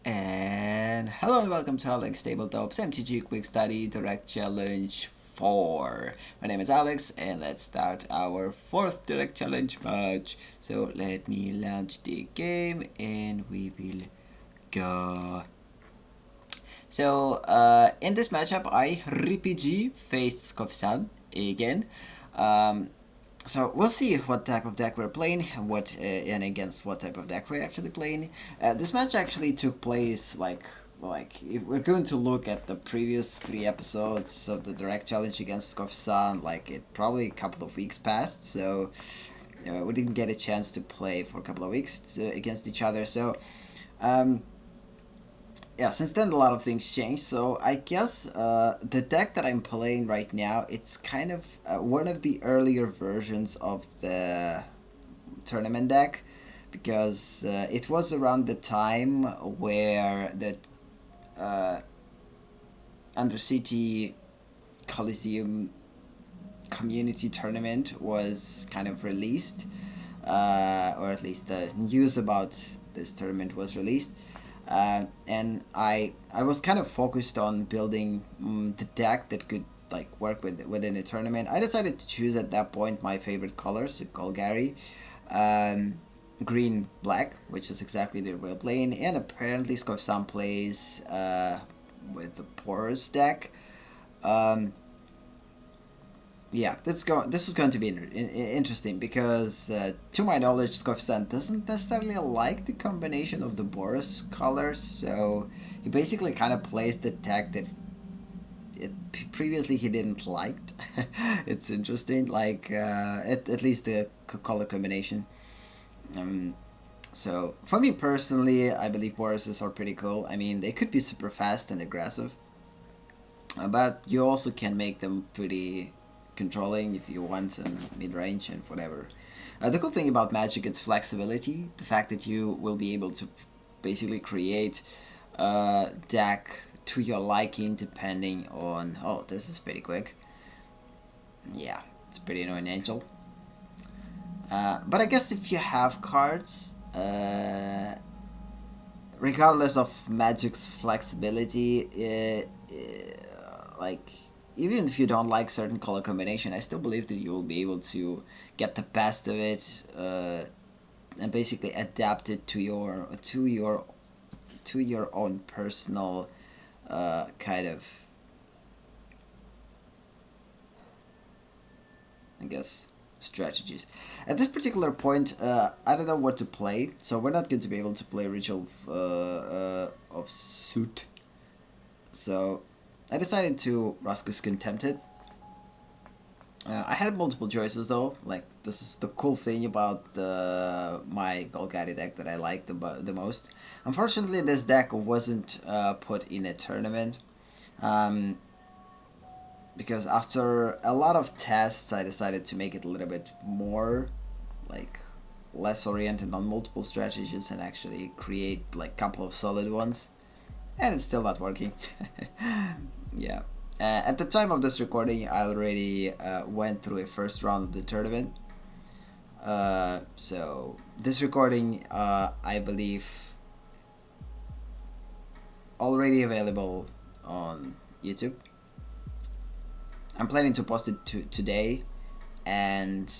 And hello and welcome to AleksTabletops MTG Quick Study Direct Challenge 4. My name is Alex and let's start our 4th Direct Challenge match. So let me launch the game and we will go. So in this matchup I RippyG faced SkofiSun again. So we'll see what type of deck we're playing, and against what type of deck we're actually playing. This match actually took place like if we're going to look at the previous 3 episodes of the direct challenge against SkofiSun, like it probably a couple of weeks passed, so we didn't get a chance to play for a couple of weeks against each other. So yeah, since then a lot of things changed, so I guess the deck that I'm playing right now, it's kind of one of the earlier versions of the tournament deck, because it was around the time where the Undercity Coliseum community tournament was kind of released, or at least the news about this tournament was released. And I was kind of focused on building the deck that could like work within the tournament. I decided to choose at that point my favorite colors, Golgari, green, black, which is exactly the real playing, and apparently SkofiSun plays with the Boros deck. Yeah, this is going to be interesting because, to my knowledge, SkofiSun doesn't necessarily like the combination of the Boros colors, so he basically kind of plays the deck that previously he didn't like. It's interesting, like at least the color combination. So for me personally, I believe Boroses are pretty cool. I mean, they could be super fast and aggressive, but you also can make them pretty controlling if you want, and mid-range and whatever. The cool thing about Magic is flexibility, the fact that you will be able to basically create a deck to your liking depending on... Oh, this is pretty quick. Yeah, it's pretty annoying, Angel. But I guess if you have cards, regardless of Magic's flexibility, like... even if you don't like certain color combination, I still believe that you will be able to get the best of it and basically adapt it to your own personal kind of, I guess, strategies. At this particular point, I don't know what to play, so we're not going to be able to play Ritual of Suit. So I decided to Rusk's Contempted. I had multiple choices though. Like, this is the cool thing about my Golgari deck that I like the most. Unfortunately, this deck wasn't put in a tournament, because after a lot of tests, I decided to make it a little bit more, like, less oriented on multiple strategies and actually create like a couple of solid ones. And it's still not working. Yeah. At the time of this recording, I already went through a first round of the tournament. So this recording, I believe, already available on YouTube. I'm planning to post it today, and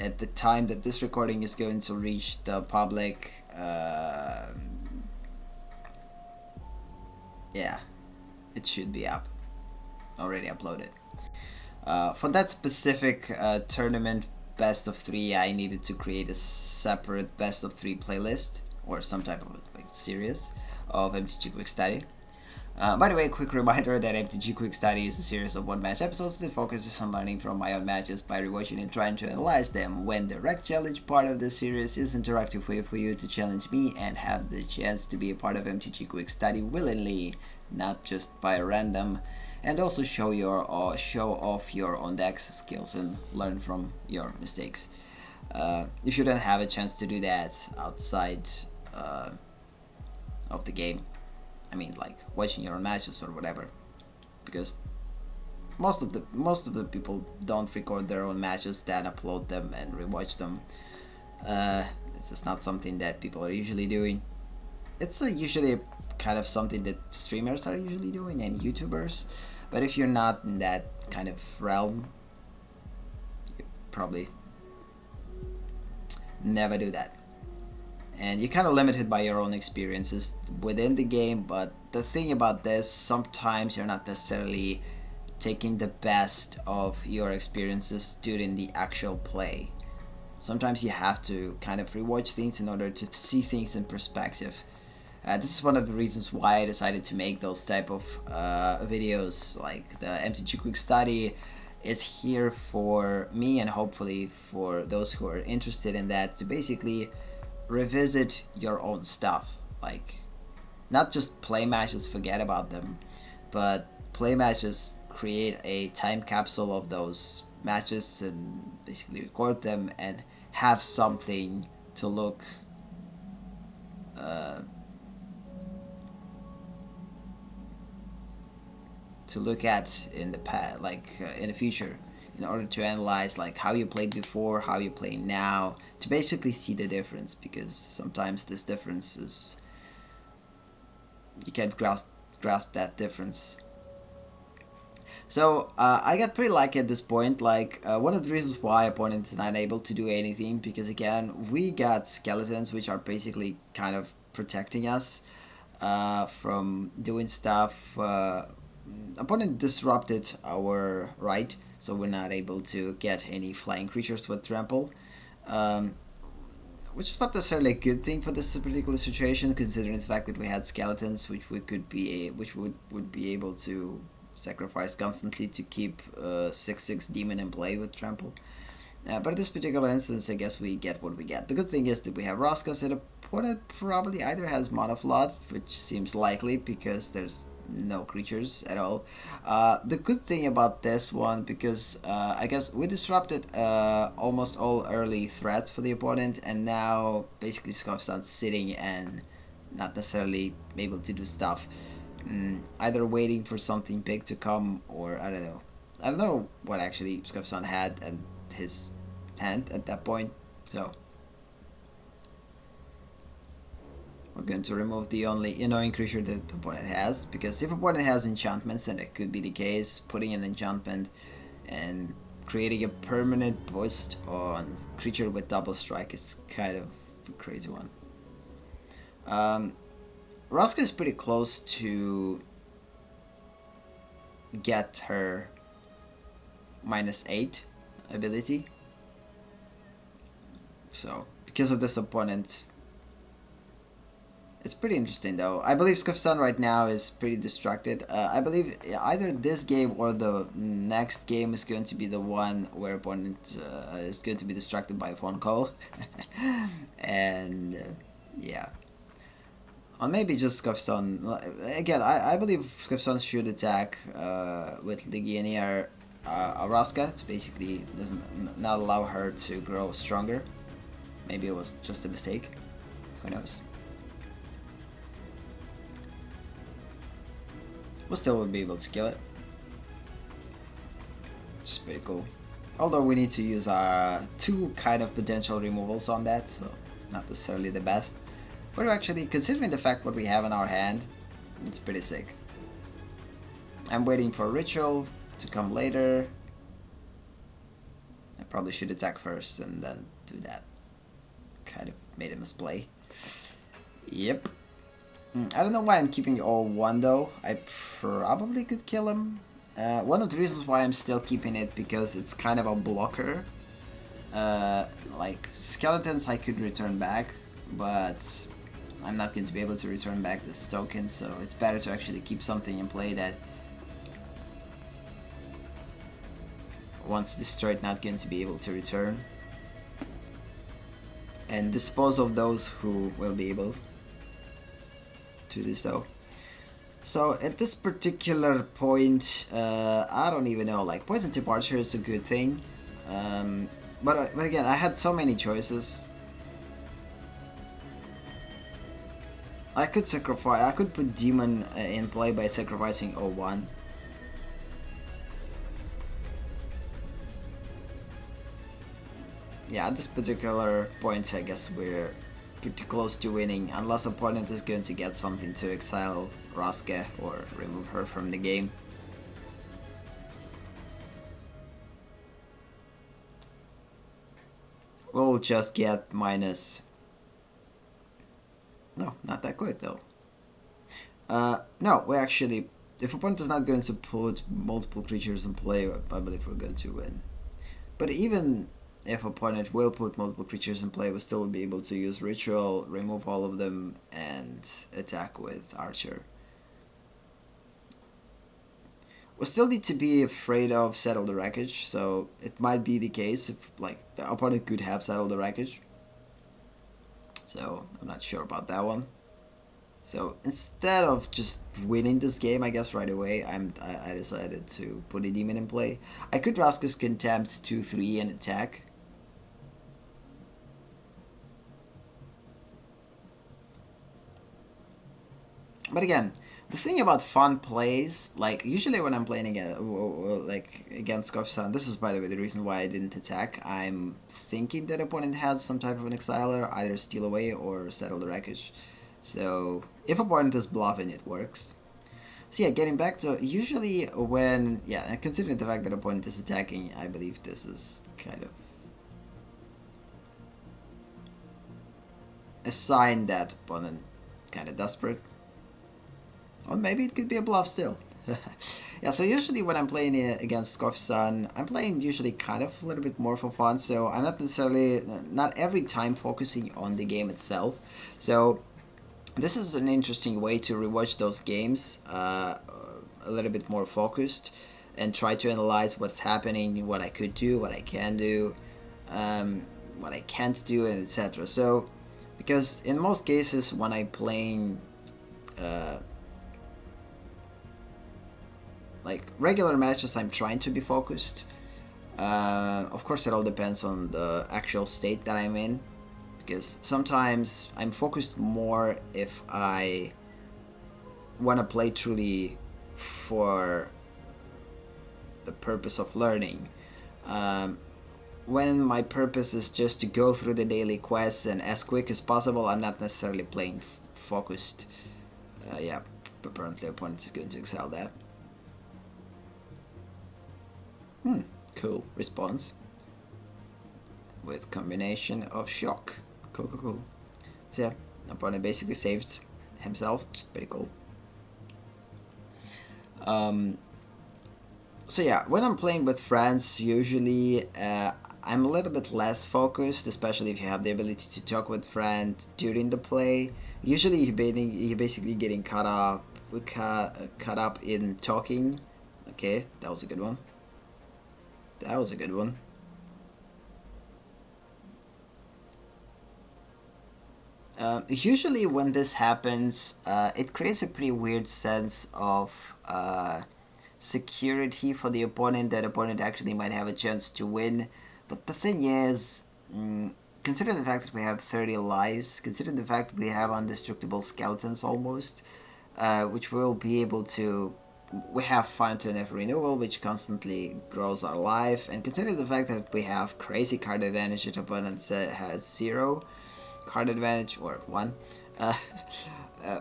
at the time that this recording is going to reach the public, yeah, it should be up, already uploaded. For that specific tournament best of 3, I needed to create a separate best of 3 playlist or some type of like series of MTG Quick Study. By the way, quick reminder that MTG Quick Study is a series of one-match episodes that focuses on learning from my own matches by rewatching and trying to analyze them. When the Direct Challenge part of the series is an interactive way for you to challenge me and have the chance to be a part of MTG Quick Study willingly, not just by random, and also show off your own decks, skills, and learn from your mistakes. If you don't have a chance to do that outside of the game, I mean, like watching your own matches or whatever, because most of the people don't record their own matches, then upload them and rewatch them. This is not something that people are usually doing. It's usually kind of something that streamers are usually doing and YouTubers. But if you're not in that kind of realm, you probably never do that. And you're kind of limited by your own experiences within the game. But the thing about this, sometimes you're not necessarily taking the best of your experiences during the actual play. Sometimes you have to kind of rewatch things in order to see things in perspective. This is one of the reasons why I decided to make those type of videos. Like the MTG Quick Study is here for me and hopefully for those who are interested in that, to basically revisit your own stuff. Like, not just play matches, forget about them, but play matches, create a time capsule of those matches and basically record them and have something to look at in the past, like in the future, in order to analyze like how you played before, how you play now, to basically see the difference, because sometimes this difference is, you can't grasp that difference. So I got pretty lucky at this point. Like one of the reasons why opponent is not able to do anything, because again we got skeletons which are basically kind of protecting us from doing stuff. Opponent disrupted our right, so we're not able to get any flying creatures with trample, which is not necessarily a good thing for this particular situation, considering the fact that we had skeletons which we could be would be able to sacrifice constantly to keep 6/6 demon in play with trample. But in this particular instance, I guess we get what we get. The good thing is that we have Roskas, and opponent probably either has Mana Flood, which seems likely because there's no creatures at all. The good thing about this one, because I guess we disrupted almost all early threats for the opponent, and now basically SkofiSun's sitting and not necessarily able to do stuff. Either waiting for something big to come, or I don't know what actually SkofiSun had in his hand at that point. So we're going to remove the only annoying creature that the opponent has, because if opponent has enchantments, and it could be the case, putting an enchantment and creating a permanent boost on creature with double strike is kind of a crazy one. Raska is pretty close to get her -8 ability. So, because of this opponent, it's pretty interesting though. I believe SkofiSun right now is pretty distracted. I believe either this game or the next game is going to be the one where opponent is going to be distracted by a phone call. And yeah. Or maybe just SkofiSun. Again, I believe SkofiSun should attack with Legionnaire Araska to basically not allow her to grow stronger. Maybe it was just a mistake. Who knows? We'll still be able to kill it. Which is pretty cool. Although we need to use our 2 kind of potential removals on that, so not necessarily the best. But actually, considering the fact what we have in our hand, it's pretty sick. I'm waiting for Ritual to come later. I probably should attack first and then do that. Kind of made a misplay. Yep. I don't know why I'm keeping all 1 though. I probably could kill him. One of the reasons why I'm still keeping it, because it's kind of a blocker. Like skeletons I could return back, but I'm not going to be able to return back this token, so it's better to actually keep something in play that once destroyed not going to be able to return, and dispose of those who will be able to do so. So at this particular point, I don't even know, like Poison Tip Archer is a good thing, but again, I had so many choices. I could sacrifice, I could put Demon in play by sacrificing 01. Yeah, at this particular point, I guess we're pretty close to winning, unless opponent is going to get something to exile Raske or remove her from the game. We'll just get minus... No, not that quick though. No, we actually... If opponent is not going to put multiple creatures in play, I believe we're going to win. But even if opponent will put multiple creatures in play, we still will be able to use Ritual, remove all of them, and attack with Archer. We still need to be afraid of Settle the Wreckage, so it might be the case if, like, the opponent could have Settled the Wreckage. So, I'm not sure about that one. So, instead of just winning this game, I guess, right away, I decided to put a Demon in play. I could Raska's Contempt 2-3 and attack. But again, the thing about fun plays, like, usually when I'm playing against SkofiSun, this is, by the way, the reason why I didn't attack. I'm thinking that opponent has some type of an exiler, either Steal Away or Settle the Wreckage. So, if opponent is bluffing, it works. So yeah, getting back to, usually when, yeah, and considering the fact that opponent is attacking, I believe this is kind of a sign that opponent kind of desperate. Or maybe it could be a bluff still. Yeah, so usually when I'm playing against SkofiSun, I'm playing usually kind of a little bit more for fun, so I'm not necessarily, not every time focusing on the game itself. So this is an interesting way to rewatch those games a little bit more focused and try to analyze what's happening, what I could do, what I can do, what I can't do, and etc. So, because in most cases when I'm playing like regular matches, I'm trying to be focused. Of course, it all depends on the actual state that I'm in, because sometimes I'm focused more if I want to play truly for the purpose of learning. When my purpose is just to go through the daily quests and as quick as possible, I'm not necessarily playing focused. Yeah, apparently opponent is going to excel that. Cool response with combination of shock. Cool. So yeah, opponent basically saved himself, just pretty cool. So yeah, when I'm playing with friends, usually I'm a little bit less focused, especially if you have the ability to talk with friends during the play. Usually you're basically getting caught up in talking. Okay, that was a good one. That was a good one. Usually when this happens, it creates a pretty weird sense of security for the opponent, that opponent actually might have a chance to win. But the thing is, considering the fact that we have 30 lives, considering the fact that we have indestructible skeletons almost, which we'll be able to... We have Fountain of Renewal, which constantly grows our life, and considering the fact that we have crazy card advantage, that opponent has 0 card advantage, or 1,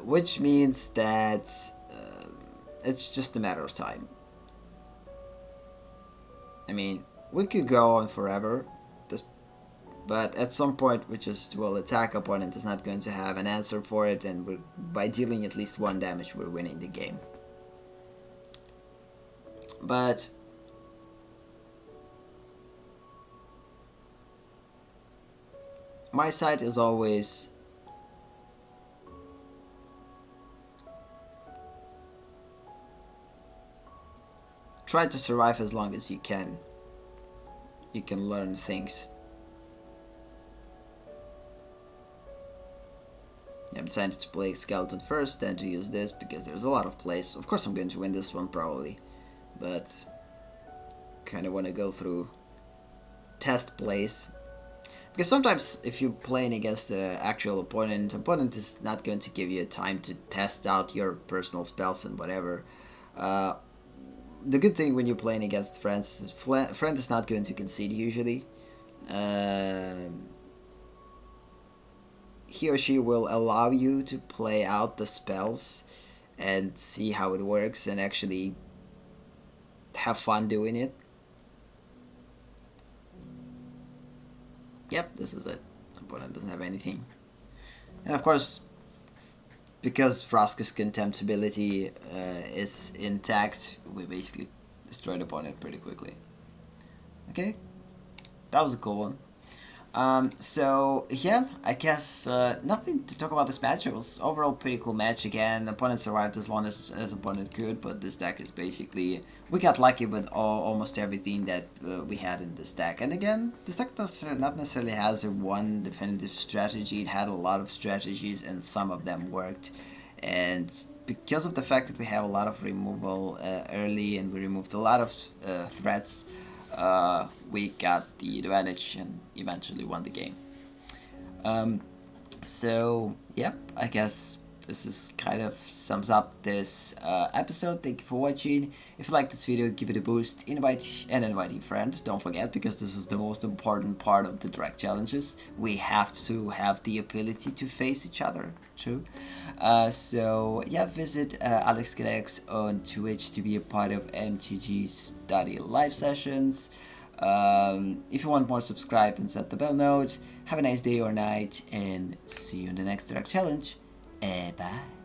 which means that it's just a matter of time. I mean, we could go on forever, but at some point we just will attack, opponent is not going to have an answer for it, and by dealing at least 1 damage, we're winning the game. But my side is always try to survive as long as you can. You can learn things. I decided to play Skeleton first, then to use this, because there's a lot of plays. Of course I'm going to win this one probably, but kind of want to go through test plays, because sometimes if you're playing against the actual opponent is not going to give you time to test out your personal spells and whatever. The good thing when you're playing against friends is friend is not going to concede usually. he or she will allow you to play out the spells and see how it works and actually have fun doing it. Yep, this is it. Opponent doesn't have anything. And of course, because Vraska's contemptibility is intact, we basically destroy the opponent pretty quickly. Okay, that was a cool one. So yeah, I guess nothing to talk about this match. It was overall pretty cool match again. The opponent survived as long as opponent could, but this deck is basically, we got lucky with almost everything that we had in this deck. And again, this deck not necessarily has a one definitive strategy. It had a lot of strategies and some of them worked. And because of the fact that we have a lot of removal early and we removed a lot of threats, we got the advantage and eventually won the game. So yep, I guess this is kind of sums up this episode. Thank you for watching. If you like this video, give it a boost, invite a friend. Don't forget, because this is the most important part of the direct challenges. We have to have the ability to face each other. True. So yeah, visit AleksTabletops on Twitch to be a part of MTG Study live sessions. If you want more, subscribe and set the bell note. Have a nice day or night, and see you in the next direct challenge. Bye.